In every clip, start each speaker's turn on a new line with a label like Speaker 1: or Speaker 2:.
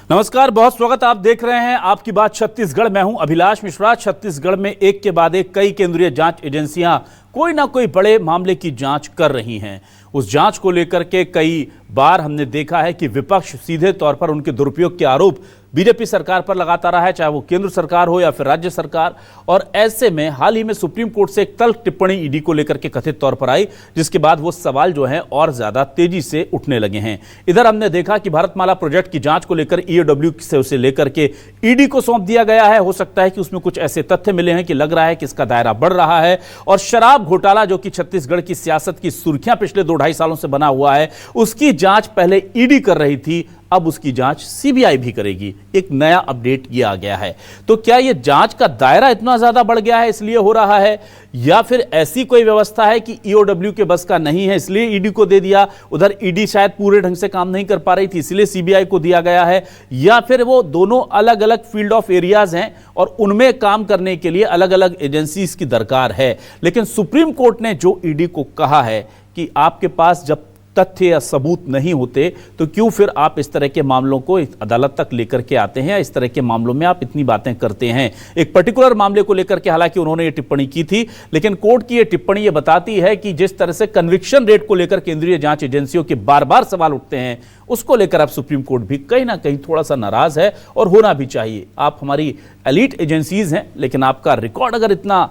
Speaker 1: नमस्कार, बहुत स्वागत। आप देख रहे हैं आपकी बात छत्तीसगढ़। मैं हूं अभिलाष मिश्रा। छत्तीसगढ़ में एक के बाद एक कई केंद्रीय जांच एजेंसियां कोई ना कोई बड़े मामले की जांच कर रही हैं। उस जांच को लेकर के कई बार हमने देखा है कि विपक्ष सीधे तौर पर उनके दुरुपयोग के आरोप बीजेपी सरकार पर लगाता रहा है, चाहे वो केंद्र सरकार हो या फिर राज्य सरकार। और ऐसे में हाल ही में सुप्रीम कोर्ट से एक तल्ख टिप्पणी ईडी को लेकर के कथित तौर पर आई, जिसके बाद वो सवाल जो है और ज्यादा तेजी से उठने लगे हैं। इधर हमने देखा कि भारतमाला प्रोजेक्ट की जांच को लेकर ईओडब्ल्यू से उसे लेकर के ईडी को सौंप दिया गया है। हो सकता है कि उसमें कुछ ऐसे तथ्य मिले हैं कि लग रहा है कि इसका दायरा बढ़ रहा है। और शराब घोटाला, जो कि छत्तीसगढ़ की सियासत की सुर्खियां पिछले 2-2.5 सालों से बना हुआ है, उसकी जांच पहले ईडी कर रही थी, अब उसकी जांच सीबीआई भी करेगी। एक नया अपडेट ये आ गया है। तो क्या ये जांच का दायरा इतना ज्यादा बढ़ गया है इसलिए हो रहा है, या फिर ऐसी कोई व्यवस्था है कि ईओडब्ल्यू के बस का नहीं है इसलिए ईडी को दे दिया, उधर ईडी शायद पूरे ढंग से काम नहीं कर पा रही थी इसलिए सीबीआई को दिया गया है, या फिर वो दोनों अलग अलग फील्ड ऑफ एरियाज हैं और उनमें काम करने के लिए अलग अलग एजेंसीज की दरकार है। लेकिन सुप्रीम कोर्ट ने जो ईडी को कहा है कि आपके पास जब तथ्य या सबूत नहीं होते तो क्यों फिर आप इस तरह के मामलों को अदालत तक लेकर के आते हैं, इस तरह के मामलों में आप इतनी बातें करते हैं। एक पर्टिकुलर मामले को लेकर के हालांकि उन्होंने ये टिप्पणी की थी, लेकिन कोर्ट की ये टिप्पणी ये बताती है कि जिस तरह से कन्विक्शन रेट को लेकर केंद्रीय जांच एजेंसियों के बार बार सवाल उठते हैं, उसको लेकर अब सुप्रीम कोर्ट भी कहीं ना कहीं थोड़ा सा नाराज है, और होना भी चाहिए। आप हमारी एलीट एजेंसीज हैं, लेकिन आपका रिकॉर्ड अगर इतना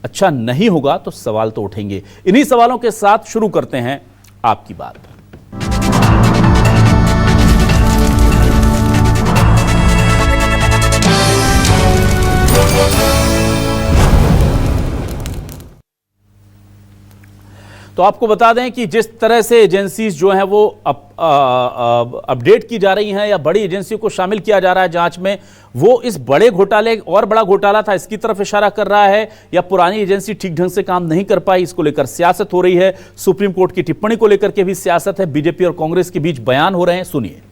Speaker 1: अच्छा नहीं होगा तो सवाल तो उठेंगे। इन्हीं सवालों के साथ शुरू करते हैं आपकी बात। तो आपको बता दें कि जिस तरह से एजेंसीज जो हैं वो अपडेट की जा रही हैं या बड़ी एजेंसियों को शामिल किया जा रहा है जांच में, वो इस बड़े घोटाले और बड़ा घोटाला था इसकी तरफ इशारा कर रहा है, या पुरानी एजेंसी ठीक ढंग से काम नहीं कर पाई, इसको लेकर सियासत हो रही है। सुप्रीम कोर्ट की टिप्पणी को लेकर के भी सियासत है, बीजेपी और कांग्रेस के बीच बयान हो रहे हैं। सुनिए।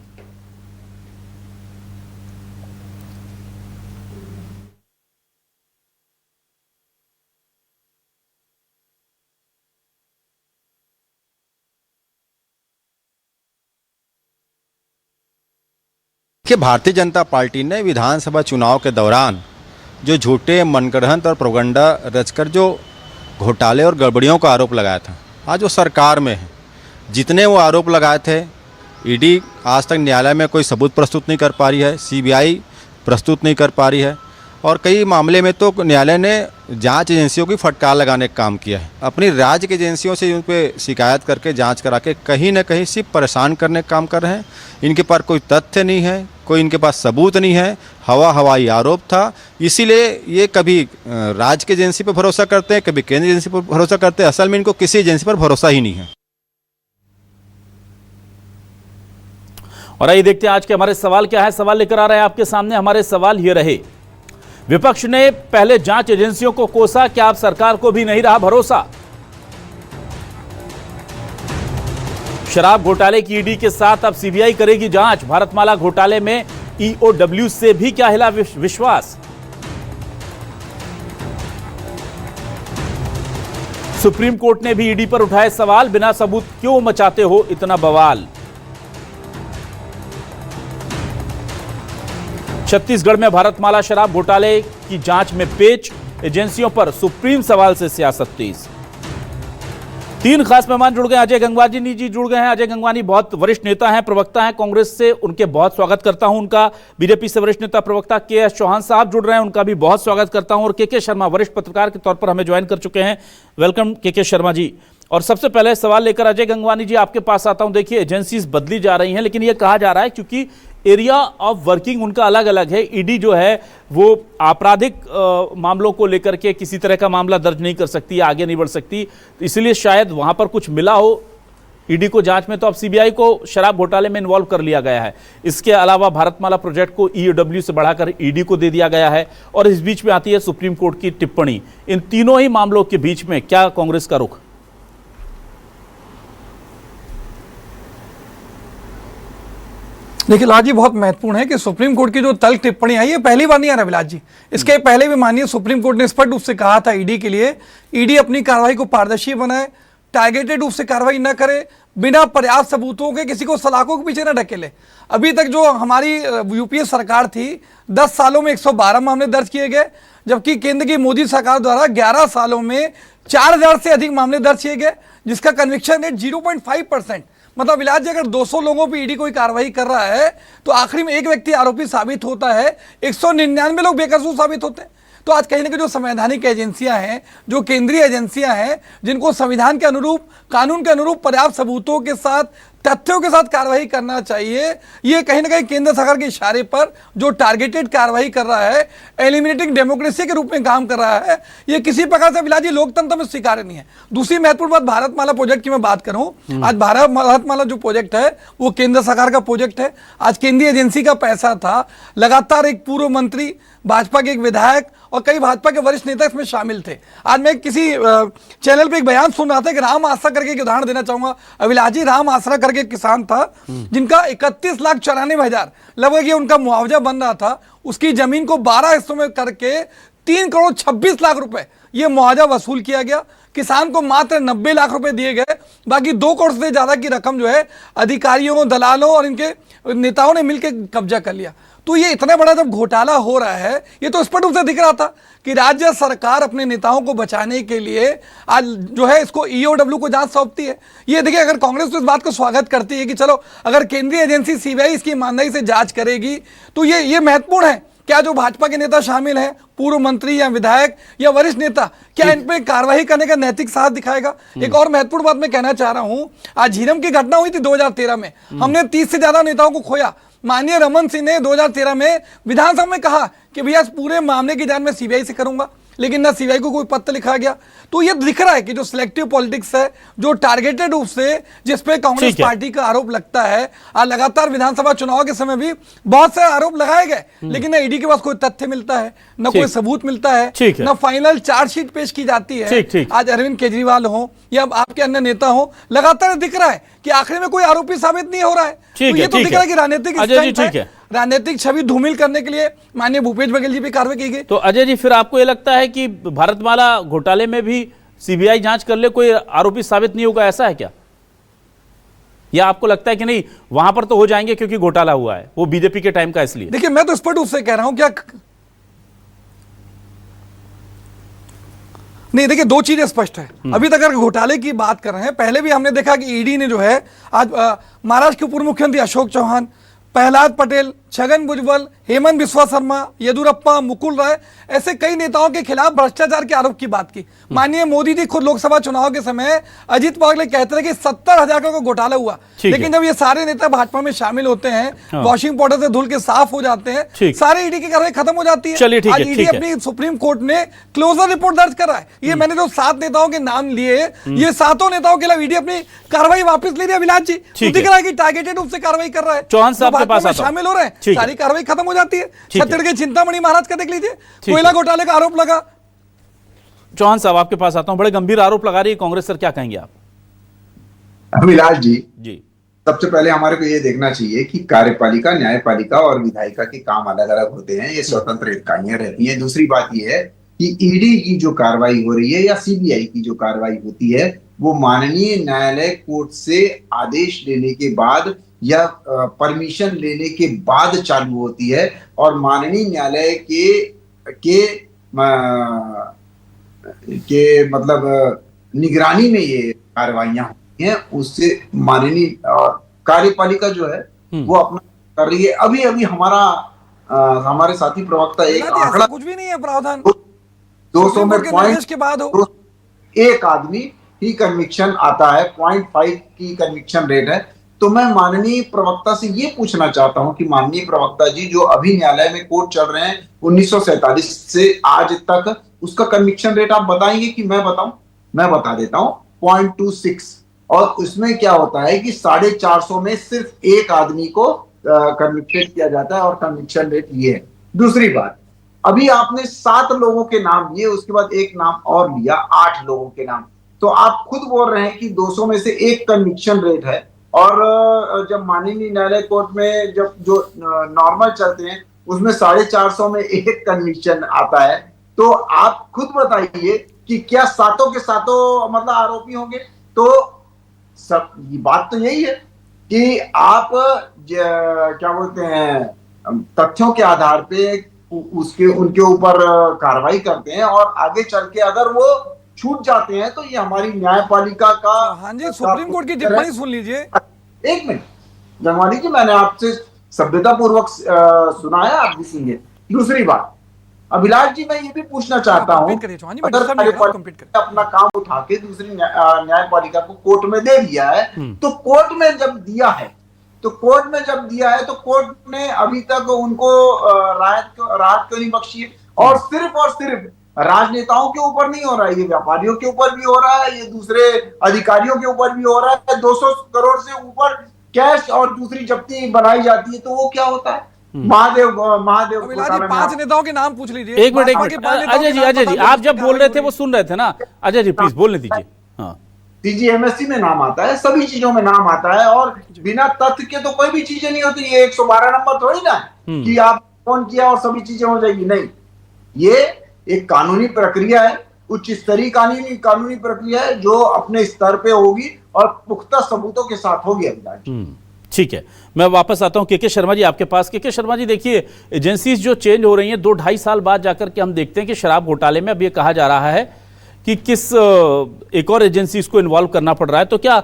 Speaker 2: कि भारतीय जनता पार्टी ने विधानसभा चुनाव के दौरान जो झूठे मनगढ़ंत और प्रोपगंडा रचकर जो घोटाले और गड़बड़ियों का आरोप लगाया था, आज वो सरकार में है। जितने वो आरोप लगाए थे, ईडी आज तक न्यायालय में कोई सबूत प्रस्तुत नहीं कर पा रही है, सीबीआई प्रस्तुत नहीं कर पा रही है, और कई मामले में तो न्यायालय ने जांच एजेंसियों की फटकार लगाने का काम किया है। अपनी राज्य की एजेंसियों से उन पर शिकायत करके जांच करा के कहीं ना कहीं सिर्फ परेशान करने का काम कर रहे हैं। इनके पास कोई तथ्य नहीं है, कोई इनके पास सबूत नहीं है, हवाई आरोप था। इसीलिए ये कभी राज्य की एजेंसी पर भरोसा करते हैं, कभी केंद्रीय एजेंसी पर भरोसा करते हैं। असल में इनको किसी एजेंसी पर भरोसा ही नहीं है।
Speaker 1: और आइए देखते हैं आज के हमारे सवाल क्या है। सवाल लेकर आ रहे हैं आपके सामने। हमारे सवाल ये रहे, विपक्ष ने पहले जांच एजेंसियों को कोसा, क्या अब सरकार को भी नहीं रहा भरोसा? शराब घोटाले की ईडी के साथ अब सीबीआई करेगी जांच। भारतमाला घोटाले में ईओडब्ल्यू से भी क्या हिला विश्वास? सुप्रीम कोर्ट ने भी ईडी पर उठाए सवाल, बिना सबूत क्यों मचाते हो इतना बवाल? छत्तीसगढ़ में भारतमाला शराब घोटाले की जांच में पेच, एजेंसियों पर सुप्रीम सवाल से सियासत तेज। 3 खास मेहमान जुड़ गए। अजय गंगवानी जी जुड़ गए हैं। अजय गंगवानी बहुत वरिष्ठ नेता हैं, प्रवक्ता हैं कांग्रेस से, उनके बहुत स्वागत करता हूं उनका। बीजेपी से वरिष्ठ नेता प्रवक्ता के.एस. चौहान साहब जुड़ रहे हैं, उनका भी बहुत स्वागत करता हूं। और के शर्मा वरिष्ठ पत्रकार के तौर पर हमें ज्वाइन कर चुके हैं। वेलकम के शर्मा जी। और सबसे पहले सवाल लेकर अजय गंगवानी जी आपके पास आता हूं। देखिए, एजेंसीज बदली जा रही हैं, लेकिन यह कहा जा रहा है क्योंकि एरिया ऑफ वर्किंग उनका अलग अलग है। ईडी जो है वो आपराधिक मामलों को लेकर के किसी तरह का मामला दर्ज नहीं कर सकती, आगे नहीं बढ़ सकती, तो इसलिए शायद वहां पर कुछ मिला हो ईडी को जांच में। तो अब सीबीआई को शराब घोटाले में इन्वॉल्व कर लिया गया है। इसके अलावा भारतमाला प्रोजेक्ट को ईओडब्ल्यू से बढ़ाकर ईडी को दे दिया गया है, और इस बीच में आती है सुप्रीम कोर्ट की टिप्पणी। इन तीनों ही मामलों के बीच में क्या कांग्रेस का रुख?
Speaker 3: देखिए लाल जी, बहुत महत्वपूर्ण है कि सुप्रीम कोर्ट की जो तल्ख टिप्पणी आई है, पहली बार नहीं आ रहा विलास जी। इसके पहले भी माननीय सुप्रीम कोर्ट ने स्पष्ट रूप से कहा था ईडी के लिए, ईडी अपनी कार्रवाई को पारदर्शी बनाए, टारगेटेड रूप से कार्रवाई न करे, बिना पर्याप्त सबूतों के किसी को सलाखों के पीछे न ढकेले। अभी तक जो हमारी यूपीए सरकार थी 10 सालों में 112 मामले दर्ज किए गए, जबकि केंद्र की मोदी सरकार द्वारा 11 सालों में 4000 से अधिक मामले दर्ज किए गए, जिसका कन्विक्शन रेट 0.5%। मतलब इलाज जी, अगर 200 लोगों पर ईडी कोई कार्रवाई कर रहा है तो आखिरी में एक व्यक्ति आरोपी साबित होता है, 199 लोग बेकसूर साबित होते हैं। तो आज कहीं ना कहीं जो संवैधानिक एजेंसियां हैं, जो केंद्रीय एजेंसियां हैं, जिनको संविधान के अनुरूप, कानून के अनुरूप पर्याप्त सबूतों के साथ, तथ्यों के साथ कार्रवाई करना चाहिए, ये कहीं ना कहीं केंद्र सरकार के इशारे पर जो टारगेटेड कार्रवाई कर रहा है, एलिमिनेटिंग डेमोक्रेसी के रूप में काम कर रहा है, ये किसी प्रकार से बिलाजी लोकतंत्र में स्वीकार्य नहीं है। दूसरी महत्वपूर्ण बात, भारतमाला प्रोजेक्ट की मैं बात करूं, आज भारतमाला जो प्रोजेक्ट है वो केंद्र सरकार का प्रोजेक्ट है। आज केंद्रीय एजेंसी का पैसा था, लगातार एक पूर्व मंत्री, भाजपा के एक विधायक और कई भाजपा के वरिष्ठ नेता इसमें शामिल थे। आज मैं किसी चैनल पे एक बयान सुन रहा था कि राम आसरा करके एक उदाहरण देना चाहूंगा। अभिलाषी राम आसरा करके एक किसान था जिनका 31,94,000 लगभग ये उनका मुआवजा बन रहा था। उसकी जमीन को 12 हिस्सों में करके 3,26,00,000 रुपए ये मुआवजा वसूल किया गया। किसान को मात्र 90 लाख रुपए दिए गए, बाकी 2 करोड़ से ज्यादा की रकम जो है अधिकारियों, दलालों और इनके नेताओं ने मिलकर कब्जा कर लिया। तो ये इतना बड़ा जब घोटाला हो रहा है, ये तो स्पष्ट रूप से दिख रहा था कि राज्य सरकार अपने नेताओं को बचाने के लिए आज जो है इसको ईओडब्ल्यू को जांच सौंपती है। ये देखिए, अगर कांग्रेस तो इस बात को स्वागत करती है कि चलो अगर केंद्रीय एजेंसी सीबीआई इसकी ईमानदारी से जांच करेगी तो ये महत्वपूर्ण है। क्या जो भाजपा के नेता शामिल हैं, पूर्व मंत्री या विधायक या वरिष्ठ नेता, क्या इन पे कार्रवाई करने का नैतिक साथ दिखाएगा? एक और महत्वपूर्ण बात मैं कहना चाह रहा हूं, आज झीरम की घटना हुई थी 2013 में, हमने 30 से ज्यादा नेताओं को खोया। माननीय रमन सिंह ने 2013 में विधानसभा में कहा कि भैया इस पूरे मामले की जांच मैं सीबीआई से करूंगा, लेकिन ना सीबीआई को कोई पत्र लिखा गया। तो ये दिख रहा है कि जो सिलेक्टिव पॉलिटिक्स है, जो टारगेटेड रूप से जिस पे कांग्रेस पार्टी का आरोप लगता है, आज लगातार विधानसभा चुनाव के समय भी बहुत से आरोप लगाए गए, लेकिन ना ईडी के पास कोई तथ्य मिलता है, ना कोई सबूत मिलता है, ना फाइनल चार्जशीट पेश की जाती है। आज अरविंद केजरीवाल हो या आपके अन्य नेता हो, लगातार दिख रहा है कि आखिर में कोई आरोपी साबित नहीं हो रहा है। तो ये तो दिख रहा है कि राजनीतिक राजनीतिक छवि धूमिल करने के लिए माननीय भूपेश बघेल जी पे कार्रवाई की गई।
Speaker 1: तो अजय जी, फिर आपको यह लगता है कि भारतमाला घोटाले में भी सीबीआई जांच कर ले, कोई आरोपी साबित नहीं होगा, ऐसा है क्या? या आपको लगता है कि नहीं, वहां पर तो हो जाएंगे क्योंकि घोटाला हुआ है, वो बीजेपी के टाइम का इसलिए?
Speaker 3: देखिए, मैं तो स्पष्ट रूप से कह रहा हूं, क्या नहीं, देखिए दो चीजें स्पष्ट है। अभी तक अगर घोटाले की बात कर रहे हैं, पहले भी हमने देखा कि ईडी ने जो है आज महाराष्ट्र के पूर्व मुख्यमंत्री अशोक चौहान, प्रहलाद पटेल, छगन भुजबल, हेमंत बिस्वा शर्मा, येदुरप्पा, मुकुल राय, ऐसे कई नेताओं के खिलाफ भ्रष्टाचार के आरोप की बात की। माननीय मोदी जी खुद लोकसभा चुनाव के समय अजीत पवार कहते थे कि 70,000 का घोटाला हुआ, लेकिन जब ये सारे नेता भाजपा में शामिल होते हैं, वॉशिंग पाउडर से धुल के साफ हो जाते हैं, सारे ईडी की कार्रवाई खत्म हो जाती है। आज ईडी अपनी सुप्रीम कोर्ट ने क्लोजर रिपोर्ट दर्ज करा है। ये मैंने जो 7 नेताओं के नाम लिए, ये 7 नेताओं के खिलाफ ईडी अपनी कार्रवाई वापस ले रही है। अविनाश जी, दिख रहा है कि टारगेटेड रूप से कार्रवाई कर रहा है,
Speaker 1: चौहान साहब के पास
Speaker 3: शामिल हो रहे हैं, सारी कार्रवाई खत्म हो जाती है। छत्तीसगढ़ के चिंतामणि महाराज का देख लीजिए, कोयला घोटाले का आरोप लगा।
Speaker 1: चौहान साहब, आपके पास आता हूं, बड़े गंभीर आरोप लगा रही है कांग्रेस, सर क्या कहेंगे आप?
Speaker 4: अभिलाष जी, सबसे पहले हमारे को ये देखना चाहिए कि कार्यपालिका, न्यायपालिका और विधायिका के काम अलग अलग होते हैं, ये स्वतंत्र इकाइयां रहती हैं। दूसरी बात ये है कि ईडी की जो कार्रवाई हो रही है या सीबीआई की जो कार्रवाई होती है, वो माननीय न्यायालय कोर्ट से आदेश लेने के बाद या परमिशन लेने के बाद चालू होती है, और माननीय न्यायालय के मतलब निगरानी में ये कार्रवाइयां होती हैं। उससे माननीय कार्यपालिका जो है वो अपना कर रही है। अभी अभी हमारे साथी प्रवक्ता एक आंकड़ा,
Speaker 3: कुछ भी नहीं है प्रावधान,
Speaker 4: 200 में पॉइंट
Speaker 3: के बाद हो
Speaker 4: एक आदमी की कन्विक्शन आता है, 0.5 की कन्विक्शन रेट है। तो मैं माननीय प्रवक्ता से ये पूछना चाहता हूं कि माननीय प्रवक्ता जी, जो अभी न्यायालय में कोर्ट चल रहे हैं 1947 से आज तक, उसका कन्विक्शन रेट आप बताएंगे कि मैं बताऊं? मैं बता देता हूं, 0.26। और उसमें क्या होता है कि 450 में सिर्फ एक आदमी को कन्विक्टेड किया जाता है, और कन्विक्शन रेट ये है। दूसरी बात, अभी आपने 7 लोगों के नाम लिए, उसके बाद एक नाम और लिया, 8 लोगों के नाम। तो आप खुद बोल रहे हैं कि 200 में से एक कन्विक्शन रेट है, और जब माननीय न्यायालय कोर्ट में जब जो नॉर्मल चलते हैं उसमें 450 में एक कन्विक्शन आता है। तो आप खुद बताइए कि क्या सातों के सातों मतलब आरोपी होंगे? तो सब ये बात तो यही है कि आप क्या बोलते हैं तथ्यों के आधार पे उसके उनके ऊपर कार्रवाई करते हैं और आगे चल के अगर वो छूट जाते हैं तो ये हमारी न्यायपालिका का।
Speaker 3: हाँ जी, सुप्रीम कोर्ट की टिप्पणी सुन लीजिए।
Speaker 4: एक मिनट जंगवानी जी, मैंने आपसे सभ्यता पूर्वक सुनाया, आप भी सुनिए। दूसरी बात, अभिलाष जी, मैं ये भी पूछना चाहता हूं, अगर न्यायपालिका अपना काम उठा के दूसरी न्यायपालिका को कोर्ट में दे दिया है, तो कोर्ट में जब दिया है तो कोर्ट ने अभी तक उनको राहत क्यों नहीं बख्शी है? और सिर्फ राजनेताओं के ऊपर नहीं हो रहा है, ये व्यापारियों के ऊपर भी हो रहा है, ये दूसरे अधिकारियों के ऊपर भी हो रहा है। 200 करोड़ से ऊपर कैश और दूसरी जब्ती बनाई जाती है, तो वो क्या होता है? महादेव
Speaker 3: 5 नेताओं के नाम पूछ लीजिए।
Speaker 1: एक मिनट अजय जी आप जब बोल रहे थे वो सुन रहे थे ना। अजय जी प्लीज बोलने दीजिए। हाँ,
Speaker 4: CGMSC में नाम आता है, सभी चीजों में नाम आता है, और बिना तथ्य के तो कोई भी चीजें नहीं होती। ये 112 नंबर थोड़ी ना कि आप फोन किया और सभी चीजें हो जाएगी, नहीं। ये एक कानूनी प्रक्रिया है, उच्च स्तरीय कानूनी प्रक्रिया है जो अपने स्तर पे होगी और पुख्ता सबूतों के साथ होगी।
Speaker 1: ठीक है, मैं वापस आता हूं के शर्मा जी आपके पास। के शर्मा जी, देखिए एजेंसीज जो चेंज हो रही हैं 2-2.5 साल बाद जाकर के हम देखते हैं कि शराब घोटाले में अब ये कहा जा रहा है कि एक और एजेंसीज को इन्वॉल्व करना पड़ रहा है। तो क्या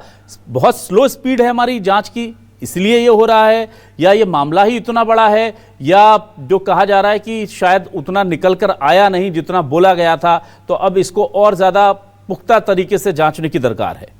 Speaker 1: बहुत स्लो स्पीड है हमारी जांच की, इसलिए ये हो रहा है, या ये मामला ही इतना बड़ा है, या जो कहा जा रहा है कि शायद उतना निकल कर आया नहीं जितना बोला गया था, तो अब इसको और ज्यादा पुख्ता तरीके से जांचने की दरकार है?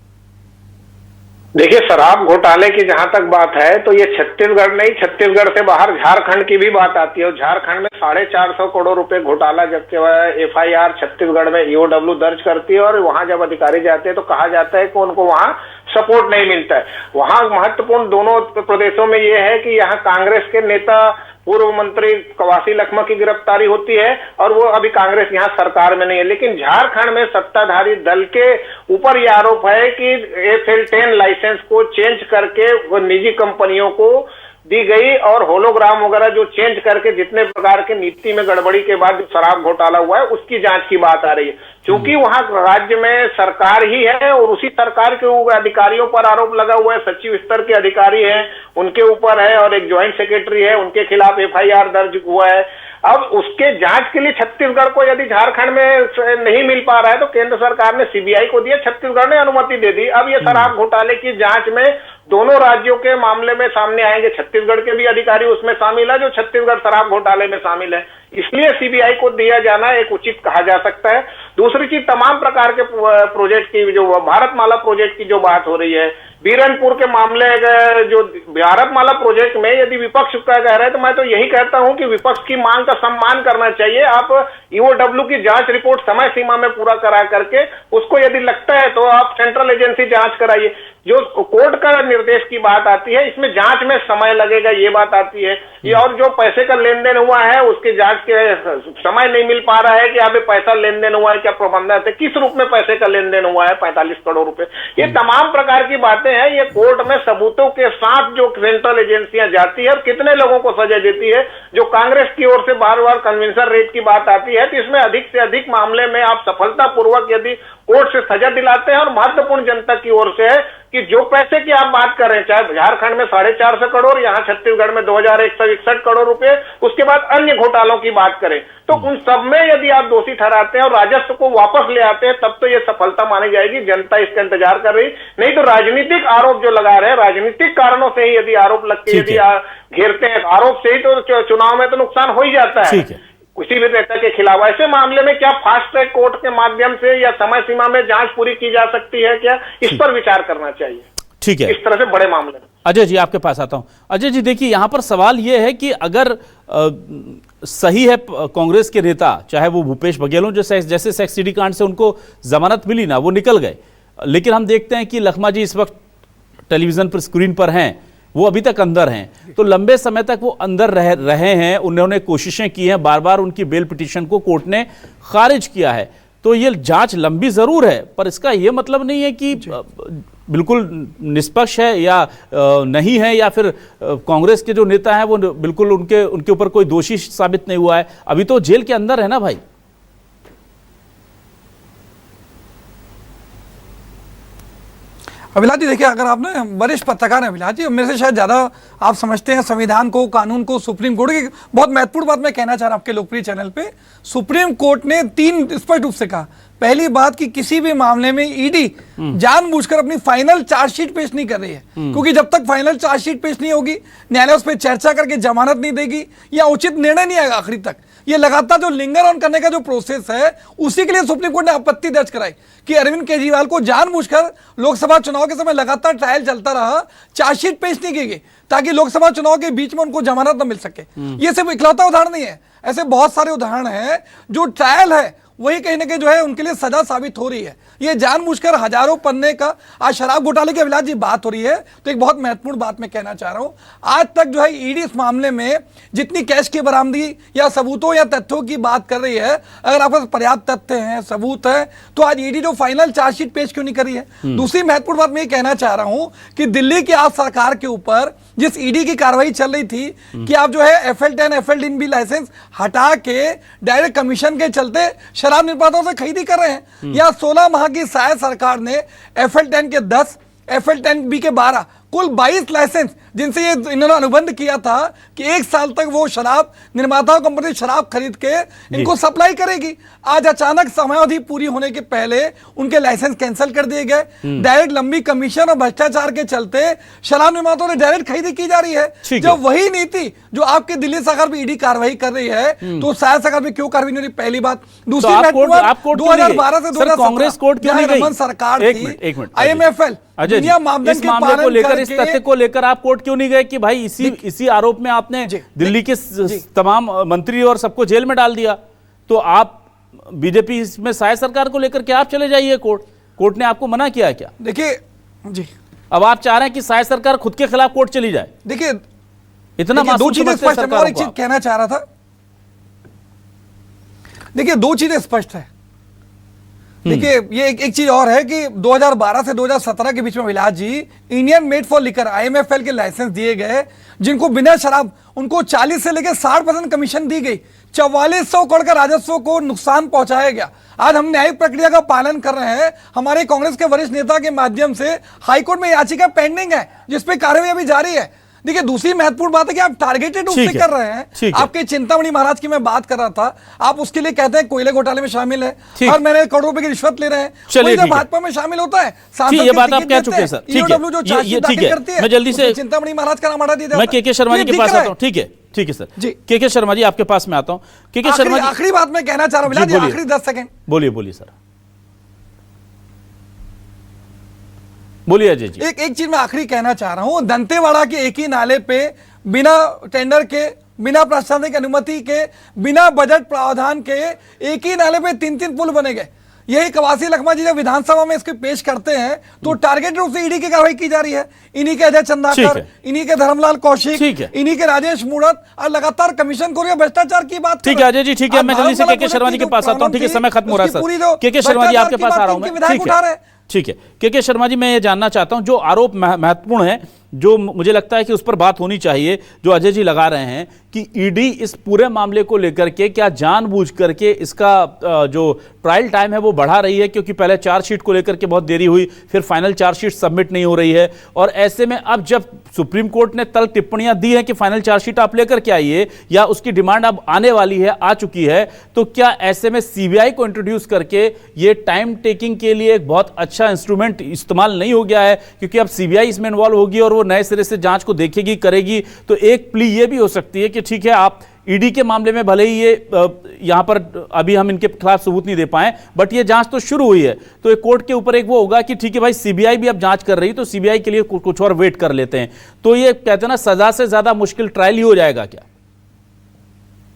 Speaker 5: देखिए, शराब घोटाले की जहां तक बात है तो ये छत्तीसगढ़ नहीं, छत्तीसगढ़ से बाहर झारखंड की भी बात आती है। और झारखंड में 450 करोड़ रुपए घोटाला जबकि FIR छत्तीसगढ़ में EOW दर्ज करती है, और वहां जब अधिकारी जाते हैं तो कहा जाता है कि उनको वहां सपोर्ट नहीं मिलता है। वहां महत्वपूर्ण दोनों प्रदेशों में ये है कि यहाँ कांग्रेस के नेता पूर्व मंत्री कवासी लखमा की गिरफ्तारी होती है, और वो अभी कांग्रेस यहाँ सरकार में नहीं है। लेकिन झारखंड में सत्ताधारी दल के ऊपर यह आरोप है कि FL10 लाइसेंस को चेंज करके वो निजी कंपनियों को दी गई, और होलोग्राम वगैरह जो चेंज करके जितने प्रकार के नीति में गड़बड़ी के बाद जो शराब घोटाला हुआ है उसकी जांच की बात आ रही है। क्योंकि वहां राज्य में सरकार ही है और उसी सरकार के अधिकारियों पर आरोप लगा हुआ है, सचिव स्तर के अधिकारी हैं उनके ऊपर है, और एक ज्वाइंट सेक्रेटरी है उनके खिलाफ FIR दर्ज हुआ है। अब उसके जांच के लिए छत्तीसगढ़ को यदि झारखंड में नहीं मिल पा रहा है तो केंद्र सरकार ने CBI को दिया, छत्तीसगढ़ ने अनुमति दे दी। अब ये शराब घोटाले की जांच में दोनों राज्यों के मामले में सामने आएंगे, छत्तीसगढ़ के भी अधिकारी उसमें शामिल है जो छत्तीसगढ़ शराब घोटाले में शामिल है, इसलिए CBI को दिया जाना एक उचित कहा जा सकता है। दूसरी चीज, तमाम प्रकार के प्रोजेक्ट की जो भारतमाला प्रोजेक्ट की जो बात हो रही है, बीरनपुर के मामले जो भारतमाला प्रोजेक्ट में यदि विपक्ष का कह रहा है तो मैं तो यही कहता हूं कि विपक्ष की मांग का सम्मान करना चाहिए। आप EOW की जांच रिपोर्ट समय सीमा में पूरा करा करके उसको यदि लगता है तो आप सेंट्रल एजेंसी जांच कराइए। जो कोर्ट का निर्देश की बात आती है इसमें जांच में समय लगेगा, ये बात आती है। ये और जो पैसे का लेन देन हुआ है उसके जांच के समय नहीं मिल पा रहा है कि यहाँ पे पैसा लेन देन हुआ है, क्या प्रबंधन है, किस रूप में पैसे का लेन देन हुआ है 45 करोड़ रुपए, ये तमाम प्रकार की बातें हैं। ये कोर्ट में सबूतों के साथ जो सेंट्रल एजेंसियां जाती है और कितने लोगों को सजा देती है, जो कांग्रेस की ओर से बार बार कन्विंसर रेट की बात आती है, तो इसमें अधिक से अधिक मामले में आप सफलतापूर्वक यदि कोर्ट से सजा दिलाते हैं। और महत्वपूर्ण जनता की ओर से है कि जो पैसे की आप बात कर रहे हैं, चाहे झारखंड में 450 करोड़, यहाँ छत्तीसगढ़ में 2161 करोड़ रुपए, उसके बाद अन्य घोटालों की बात करें तो उन सब में यदि आप दोषी ठहराते हैं और राजस्व को वापस ले आते हैं तब तो ये सफलता मानी जाएगी। जनता इसका इंतजार कर रही, नहीं तो राजनीतिक आरोप जो लगा रहे हैं, राजनीतिक कारणों से ही यदि आरोप लगते यदि घेरते हैं, आरोप से ही तो चुनाव में तो नुकसान हो ही जाता है किसी भी नेता के खिलाफ। ऐसे मामले में क्या फास्ट ट्रैक कोर्ट के माध्यम से या समय सीमा में जांच पूरी की जा सकती है क्या, इस पर विचार करना चाहिए।
Speaker 1: ठीक है,
Speaker 5: इस तरह से बड़े मामले में।
Speaker 1: अजय जी आपके पास आता हूं। अजय जी देखिए, यहां पर सवाल यह है कि अगर सही है कांग्रेस के नेता, चाहे वो भूपेश बघेल हो, जैसे सेक्स सीडी कांड से उनको जमानत मिली ना, वो निकल गए, लेकिन हम देखते हैं कि लखमा जी इस वक्त टेलीविजन पर स्क्रीन पर हैं, वो अभी तक अंदर हैं। तो लंबे समय तक वो अंदर रहे हैं, उन्होंने कोशिशें की हैं, बार बार उनकी बेल पिटीशन को कोर्ट ने खारिज किया है। तो ये जांच लंबी जरूर है, पर इसका ये मतलब नहीं है कि बिल्कुल निष्पक्ष है या नहीं है, या फिर कांग्रेस के जो नेता हैं वो बिल्कुल उनके ऊपर कोई दोषी साबित नहीं हुआ है। अभी तो जेल के अंदर है ना भाई।
Speaker 3: अभिलाष जी देखिए, अगर आप ना वरिष्ठ पत्रकार हैं अभिलाष जी, मेरे से शायद ज्यादा आप समझते हैं संविधान को, कानून को, सुप्रीम कोर्ट की। बहुत महत्वपूर्ण बात मैं कहना चाह रहा हूं आपके लोकप्रिय चैनल पे। सुप्रीम कोर्ट ने 3 स्पष्ट रूप से कहा। पहली बात कि किसी भी मामले में ईडी जानबूझकर अपनी फाइनल चार्जशीट पेश नहीं कर रही है, क्योंकि जब तक फाइनल चार्जशीट पेश नहीं होगी, न्यायालय उस पर चर्चा करके जमानत नहीं देगी या उचित निर्णय नहीं आएगा आखिरी तक। ये लगातार जो लिंगर ऑन करने का जो प्रोसेस है, उसी के लिए सुप्रीम कोर्ट ने आपत्ति दर्ज कराई कि अरविंद केजरीवाल को जानबूझकर लोकसभा चुनाव के समय लगातार ट्रायल चलता रहा, चार्जशीट पेश नहीं की गई, ताकि लोकसभा चुनाव के बीच में उनको जमानत न मिल सके। ये सिर्फ इकलौता उदाहरण नहीं है, ऐसे बहुत सारे उदाहरण हैं जो ट्रायल है वही कहीं ना कहीं जो है उनके लिए सजा साबित हो रही है। ये जानबूझकर हजारों पन्ने का आज शराब घोटाले की अभिलाष जी बात हो रही है, तो एक बहुत महत्वपूर्ण बात मैं कहना चाह रहा हूं। आज तक जो है ईडी इस मामले में जितनी कैश की बरामदगी या सबूतों या तथ्यों की बात कर रही है, अगर आपके पास पर्याप्त तथ्य हैं, सबूत है, तो आज ईडी जो फाइनल चार्जशीट पेश क्यों नहीं करी है। दूसरी महत्वपूर्ण बात मैं ये कहना चाह रहा हूं कि दिल्ली की आप सरकार के ऊपर जिस ईडी की कार्रवाई चल रही थी कि आप जो है FL10 FL10B लाइसेंस हटा के डायरेक्ट कमीशन के चलते शराब निर्माताओं से खरीदी कर रहे हैं, या 16 माह की शायद सरकार ने FL10 के 10 FL10B के 12 कुल 22 लाइसेंस जिनसे ये इन्होंने अनुबंध किया था कि 1 साल तक वो शराब निर्माताओं कंपनी शराब खरीद के इनको सप्लाई करेगी। आज अचानक समयावधि पूरी होने के पहले उनके लाइसेंस कैंसिल कर दिए गए। डायरेक्ट लंबी कमीशन और भ्रष्टाचार के चलते शराब निर्माताओं ने डायरेक्ट खरीदी की जा रही है। जब वही नीति जो आपकी दिल्ली सरकार पर ईडी कार्रवाई कर रही है, तो शायद सरकार में क्यों कार्रवाई नहीं हो रही, पहली बात। दूसरी 2012 से 2017 सरकार थी, IMFL
Speaker 1: इस मामले को लेकर, इस तथ्य को लेकर आप कोर्ट क्यों नहीं गए कि भाई इसी आरोप में आपने दिल्ली के तमाम मंत्री और सबको जेल में डाल दिया, तो आप बीजेपी इसमें शायद सरकार को लेकर के आप चले जाइए कोर्ट ने आपको मना किया है क्या?
Speaker 3: देखिए जी,
Speaker 1: अब आप चाह रहे हैं कि शायद सरकार खुद के खिलाफ कोर्ट चली जाए।
Speaker 3: देखिए
Speaker 1: इतना
Speaker 3: दो चीजें स्पष्ट है, और एक चीज कहना चाह रहा था। देखिए 2 चीजें स्पष्ट है। देखिए ये एक चीज और है कि 2012 से 2017 के बीच में Abhilash ji Indian made for liquor IMFL के लाइसेंस दिए गए, जिनको बिना शराब उनको 40 से लेकर 60% कमीशन दी गई, 4400 करोड़ का राजस्व को नुकसान पहुंचाया गया। आज हम न्यायिक प्रक्रिया का पालन कर रहे हैं। हमारे कांग्रेस के वरिष्ठ नेता के माध्यम से हाईकोर्ट में याचिका पेंडिंग है, जिसपे कार्रवाई अभी जारी है। देखिए दूसरी महत्वपूर्ण बात है कि आप टारगेटेड रूप से कर रहे हैं। आपके चिंतामणि महाराज की मैं बात कर रहा था, आप उसके लिए कहते हैं कोयले घोटाले में शामिल है और मैंने करोड़ों रुपए की रिश्वत ले रहे हैं।
Speaker 1: चलिए
Speaker 3: भाजपा में शामिल होता है,
Speaker 1: ये बात आप कह चुके हैं सर। ठीक है, मैं जल्दी से
Speaker 3: चिंतामणि महाराज का नाम हटा दिया,
Speaker 1: मैं के शर्मा जी के पास आता हूँ। ठीक है सर जी, के शर्मा जी आपके पास में आता हूँ। के शर्मा जी,
Speaker 3: आखिरी बात मैं कहना चाह रहा हूँ, आखिरी 10 सेकंड।
Speaker 1: बोलिए सर, बोलिए अजय जी।
Speaker 3: एक चीज मैं आखिरी कहना चाह रहा हूं, दंतेवाड़ा के एक ही नाले पे बिना टेंडर के, बिना प्रशासनिक अनुमति के, बिना बजट प्रावधान के एक ही नाले पे 3 पुल बने गए। यही कवासी लखमा जी जब विधानसभा में इसको पेश करते हैं तो टारगेट रूप से ईडी की कार्रवाई की जा रही है। इन्हीं के अजय चंदाकर, इन्हीं के धर्मलाल कौशिक, इन्हीं के राजेश मूणत, और लगातार कमिशन को भ्रष्टाचार की बात।
Speaker 1: ठीक है अजय जी, ठीक है, मैं जल्दी से के शर्मा जी के पास आता हूं। ठीक है, समय खत्म हो रहा है सर। के शर्मा जी आपके पास आ रहा हूं मैं। ठीक है के शर्मा जी, मैं ये जानना चाहता हूं, जो आरोप महत्वपूर्ण है, जो मुझे लगता है कि उस पर बात होनी चाहिए, जो अजय जी लगा रहे हैं कि ईडी इस पूरे मामले को लेकर के क्या जानबूझ करके इसका जो ट्रायल टाइम है वो बढ़ा रही है, क्योंकि पहले चार्जशीट को लेकर के बहुत देरी हुई, फिर फाइनल चार्जशीट सबमिट नहीं हो रही है, और ऐसे में अब जब सुप्रीम कोर्ट ने तल्ख टिप्पणियां दी है कि फाइनल चार्जशीट आप लेकर के आइए, या उसकी डिमांड अब आने वाली है, आ चुकी है, तो क्या ऐसे में सीबीआई को इंट्रोड्यूस करके ये टाइम टेकिंग के लिए एक बहुत अच्छा इंस्ट्रूमेंट इस्तेमाल नहीं हो गया है? क्योंकि अब सीबीआई इसमें इन्वॉल्व होगी और वो नए सिरे से जांच को देखेगी, करेगी, तो एक प्ली ये भी हो सकती है कि ठीक है, आप ईडी के मामले में भले ही ये यहां पर अभी हम इनके खिलाफ सबूत नहीं दे पाए, बट ये जांच तो शुरू हुई है, तो एक कोर्ट के ऊपर एक वो होगा कि ठीक है भाई, सीबीआई भी अब जांच कर रही, तो सीबीआई के लिए कुछ और वेट कर लेते हैं। तो ये कहते हैं ना, सजा से ज्यादा मुश्किल ट्रायल ही हो जाएगा क्या?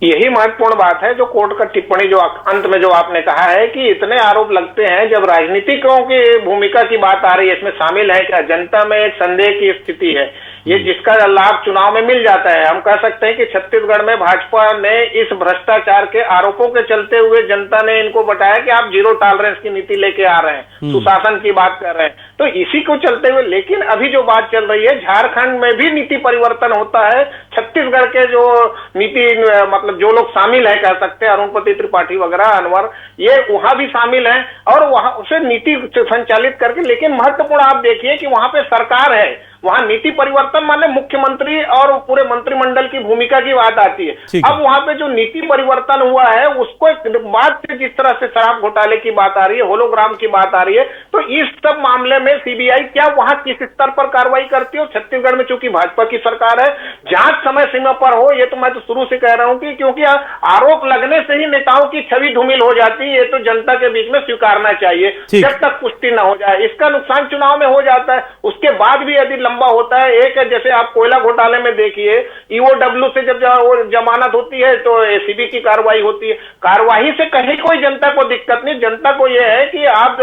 Speaker 5: यही महत्वपूर्ण बात है जो कोर्ट का टिप्पणी जो अंत में जो आपने कहा है कि इतने आरोप लगते हैं, जब राजनीतिकों की भूमिका की बात आ रही है, इसमें शामिल है क्या? जनता में एक संदेह की स्थिति है ये जिसका लाभ चुनाव में मिल जाता है। हम कह सकते हैं कि छत्तीसगढ़ में भाजपा ने इस भ्रष्टाचार के आरोपों के चलते हुए जनता ने इनको बताया कि आप जीरो टॉलरेंस की नीति लेके आ रहे हैं, सुशासन की बात कर रहे हैं, तो इसी को चलते हुए। लेकिन अभी जो बात चल रही है, झारखंड में भी नीति परिवर्तन होता है। छत्तीसगढ़ के जो नीति मतलब जो लोग शामिल है, कह सकते हैं अरुणपति त्रिपाठी वगैरह, अनवर, ये वहां भी शामिल है और वहां उसे नीति संचालित करके। लेकिन महत्वपूर्ण आप देखिए कि वहां पे सरकार है, वहां नीति परिवर्तन माने मुख्यमंत्री और पूरे मंत्रिमंडल की भूमिका की बात आती है। अब वहां पे जो नीति परिवर्तन हुआ है उसको बाद से जिस तरह से शराब घोटाले की बात आ रही है, होलोग्राम की बात आ रही है, तो इस सब मामले में सीबीआई क्या वहां किस स्तर पर कार्रवाई करती है? छत्तीसगढ़ में चूंकि भाजपा की सरकार है, जांच समय सीमा पर हो, ये तो मैं तो शुरू से कह रहा हूं कि क्योंकि आरोप लगने से ही नेताओं की छवि धूमिल हो जाती है, ये तो जनता के बीच में स्वीकारना चाहिए जब तक पुष्टि न हो जाए। इसका नुकसान चुनाव में हो जाता है, उसके बाद भी यदि लंबा होता है। एक है जैसे आप कोयला घोटाले में देखिए, ईओडब्ल्यू से जब जमानत होती है तो एसीबी की कार्रवाई होती है। कार्रवाई से कहीं कोई जनता को दिक्कत नहीं, जनता को यह है कि आप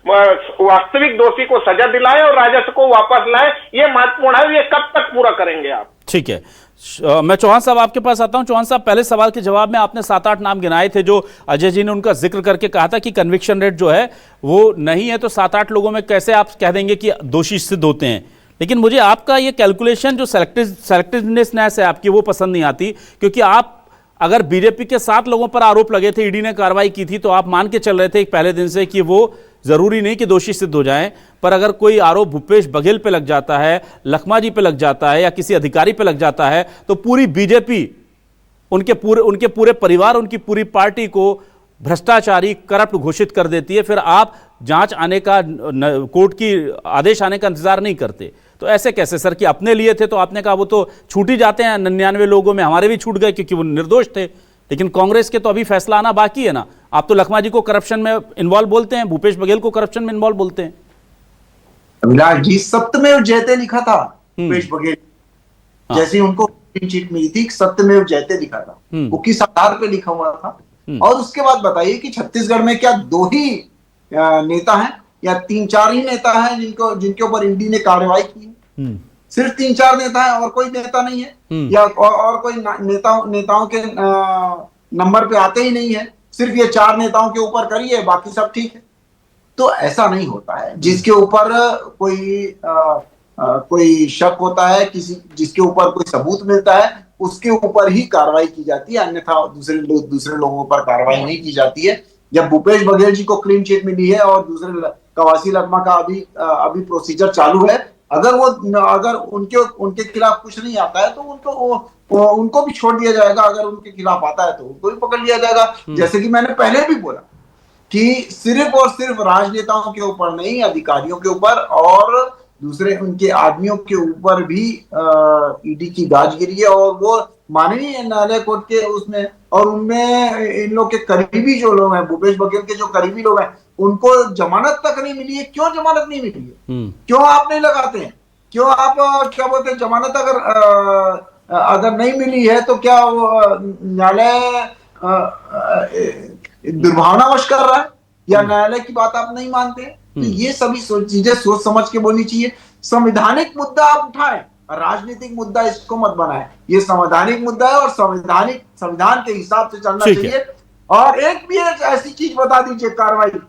Speaker 5: वास्तविक दोषी को सजा दिलाएं और राजस्व को वापस लाएं, ये महत्वपूर्ण है। ये कब तक पूरा करेंगे आप?
Speaker 1: ठीक है, मैं चौहान साहब आपके पास आता हूं। चौहान साहब, पहले सवाल के जवाब में आपने 7-8 नाम गिनाए थे जो अजय जी ने उनका जिक्र करके कहा था कि कन्विक्शन रेट जो है वो नहीं है, तो 7-8 लोगों में कैसे आप कह देंगे कि दोषी सिद्ध होते हैं? लेकिन मुझे आपका ये कैलकुलेशन जो सेलेक्टिवनेस है आपकी, वो पसंद नहीं आती, क्योंकि आप अगर बीजेपी के 7 लोगों पर आरोप लगे थे, ईडी ने कार्रवाई की थी, तो आप मान के चल रहे थे पहले दिन से कि वो जरूरी नहीं कि दोषी सिद्ध हो जाएं। पर अगर कोई आरोप भूपेश बघेल पे लग जाता है, लखमा जी पे लग जाता है या किसी अधिकारी पे लग जाता है, तो पूरी बीजेपी, उनके पूरे परिवार, उनकी पूरी पार्टी को भ्रष्टाचारी, करप्ट घोषित कर देती है। फिर आप जांच आने का, कोर्ट की आदेश आने का इंतजार नहीं करते। तो ऐसे कैसे सर? कि अपने लिए थे तो आपने कहा वो तो छूट ही जाते हैं, 99 लोगों में हमारे भी छूट गए क्योंकि वो निर्दोष थे। लेकिन कांग्रेस के तो अभी फैसला आना बाकी है ना। आप तो लखमा जी को करप्शन में इन्वॉल्व बोलते हैं, भूपेश बघेल को करप्शन में इन्वॉल्व बोलते हैं।
Speaker 4: अभिलाष जी, सत्यमेव जयते लिखा था भूपेश बघेल, जैसे उनको क्लीन चिट मिली थी, सत्यमेव जयते लिखा था, वो किस आधार पे लिखा हुआ था? और उसके बाद बताइए कि छत्तीसगढ़ में क्या 2 ही नेता हैं या 3-4 ही नेता हैं जिनके ऊपर ईडी ने कार्रवाई की है? सिर्फ 3-4 नेता हैं और कोई नेता नहीं है, या और कोई नेताओं के नंबर पे आते ही नहीं है। सिर्फ ये 4 नेताओं के ऊपर करी है, बाकी सब ठीक है। तो ऐसा नहीं होता है। जिसके ऊपर कोई शक होता है, जिसके ऊपर कोई सबूत मिलता है, उसके ऊपर ही कार्रवाई की जाती है, अन्यथा दूसरे लोगों पर कार्रवाई नहीं की जाती है। जब भूपेश बघेल जी को क्लीन चिट मिली है और दूसरे कवासी लखमा का अभी प्रोसीजर चालू है, अगर उनके खिलाफ कुछ नहीं आता है तो उनको भी छोड़ दिया जाएगा। अगर उनके खिलाफ आता है तो उनको भी पकड़ लिया जाएगा। जैसे कि मैंने पहले भी बोला कि सिर्फ और सिर्फ राजनेताओं के ऊपर नहीं, अधिकारियों के ऊपर और दूसरे उनके आदमियों के ऊपर भी ईडी की गाज गिरी है। और वो माननीय न्यायालय कोर्ट के उसमें, और उनमें इन लोग के करीबी जो लोग हैं, भूपेश बघेल के जो करीबी लोग हैं, उनको जमानत तक नहीं मिली है। क्यों जमानत नहीं मिली है? क्यों आप नहीं लगाते हैं? क्यों आप क्या बोलते हैं, जमानत अगर नहीं मिली है तो क्या न्यायालय दुर्भावनावश कर रहा है या न्यायालय की बात आप नहीं मानते? तो ये सभी चीजें सोच समझ के बोलनी चाहिए। संवैधानिक मुद्दा आप उठाएं, राजनीतिक मुद्दा इसको मत बनाएं। ये संवैधानिक मुद्दा है और संविधान के हिसाब से चलना चाहिए। और एक भी ऐसी चीज बता दीजिए कार्रवाई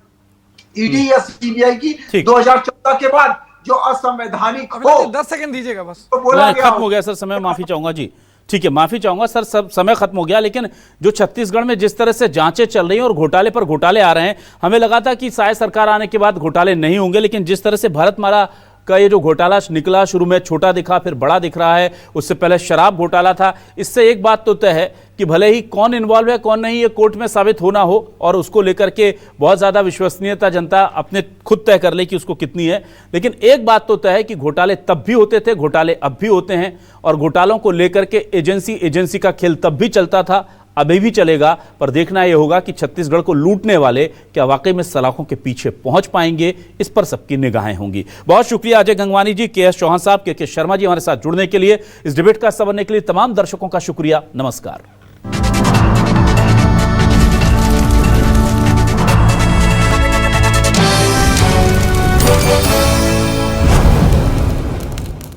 Speaker 4: ईडी या सीबीआई की 2014 के बाद जो असंवैधानिक हो।
Speaker 3: 10 सेकंड दीजिएगा बस।
Speaker 4: तो बोला
Speaker 1: खत्म हो गया सर समय, माफी चाहूंगा जी। ठीक है, माफी चाहूंगा सर, सब समय खत्म हो गया। लेकिन जो छत्तीसगढ़ में जिस तरह से जांचें चल रही हैं और घोटाले पर घोटाले आ रहे हैं, हमें लगा था कि शायद सरकार आने के बाद घोटाले नहीं होंगे, लेकिन जिस तरह से भारतमाला का ये जो घोटाला निकला, शुरू में छोटा दिखा फिर बड़ा दिख रहा है, उससे पहले शराब घोटाला था, इससे एक बात तो तय है कि भले ही कौन इन्वॉल्व है कौन नहीं, ये कोर्ट में साबित होना हो और उसको लेकर के बहुत ज़्यादा विश्वसनीयता जनता अपने खुद तय कर ले कि उसको कितनी है। लेकिन एक बात तो तय है कि घोटाले तब भी होते थे, घोटाले अब भी होते हैं, और घोटालों को लेकर के एजेंसी का खेल तब भी चलता था, अभी भी चलेगा। पर देखना यह होगा कि छत्तीसगढ़ को लूटने वाले क्या वाकई में सलाखों के पीछे पहुंच पाएंगे, इस पर सबकी निगाहें होंगी। बहुत शुक्रिया अजय गंगवानी जी, के.एस. चौहान साहब, के.के. शर्मा जी हमारे साथ जुड़ने के लिए, इस डिबेट का हिस्सा बनने के लिए तमाम दर्शकों का शुक्रिया। नमस्कार।